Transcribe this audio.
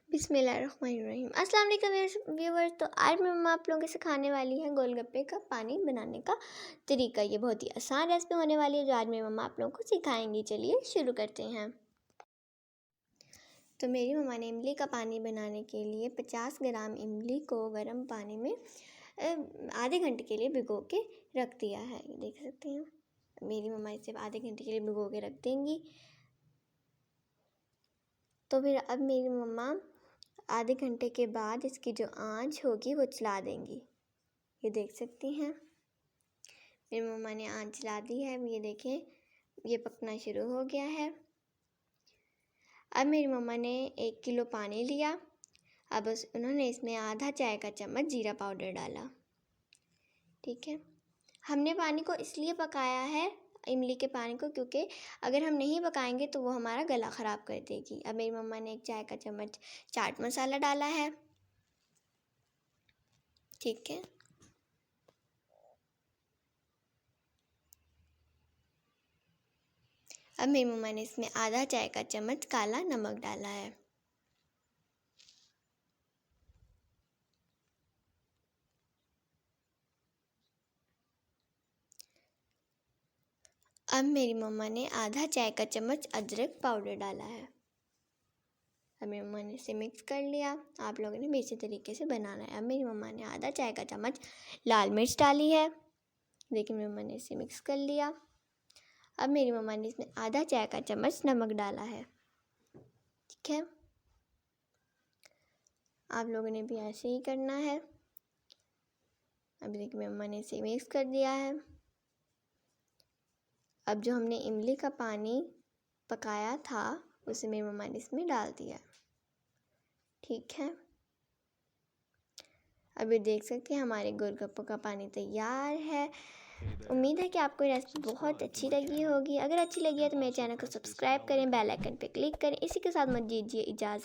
बिस्मिल्लाहिर्रहमानिर्रहीम। अस्सलाम वालेकुम व्यूअर्स। तो आज मैं मम्मा आप लोगों को सिखाने वाली है गोलगप्पे का पानी बनाने का तरीका। ये बहुत ही आसान रेसिपी होने वाली है जो आज मेरी मम्मा आप लोगों को सिखाएंगी। चलिए शुरू करते हैं। तो मेरी मम्मा ने इमली का पानी बनाने के लिए 50 ग्राम इमली को गर्म पानी में आधे घंटे के लिए भिगो के रख दिया है। ये देख सकते हैं, मेरी मम्मा इसे आधे घंटे के लिए भिगो के रख देंगी। तो फिर अब मेरी मम्मा आधे घंटे के बाद इसकी जो आंच होगी वो चला देंगी। ये देख सकती हैं, मेरी मम्मा ने आंच चला दी है। ये देखें, ये पकना शुरू हो गया है। अब मेरी मम्मा ने 1 किलो पानी लिया। अब उन्होंने इसमें आधा चाय का चम्मच जीरा पाउडर डाला। ठीक है, हमने पानी को इसलिए पकाया है, इमली के पानी को, क्योंकि अगर हम नहीं पकाएंगे तो वो हमारा गला ख़राब कर देगी। अब मेरी मम्मा ने 1 चाय का चम्मच चाट मसाला डाला है। ठीक है, अब मेरी मम्मा ने इसमें आधा चाय का चम्मच काला नमक डाला है। अब मेरी मम्मा ने आधा चाय का चम्मच अदरक पाउडर डाला है। अब मेरी मम्मा ने इसे मिक्स कर लिया। आप लोगों ने भी इसी तरीके से बनाना है। अब मेरी मम्मा ने आधा चाय का चम्मच लाल मिर्च डाली है। देखिए, मेरी मम्मा ने इसे मिक्स कर लिया। अब मेरी मम्मा ने इसमें आधा चाय का चम्मच नमक डाला है। ठीक है, आप लोगों ने भी ऐसे ही करना है। अभी देखिए, मेरी मम्मा ने इसे मिक्स कर दिया है। अब जो हमने इमली का पानी पकाया था उसे मेरी मम्मा ने इसमें डाल दिया। ठीक है, अभी देख सकते हैं हमारे गोलगप्पों का पानी तैयार है। उम्मीद है कि आपको ये रेसिपी बहुत अच्छी लगी होगी। अगर अच्छी लगी है तो मेरे चैनल को सब्सक्राइब करें, बेल आइकन पे क्लिक करें। इसी के साथ मुझे दीजिए इजाज़त।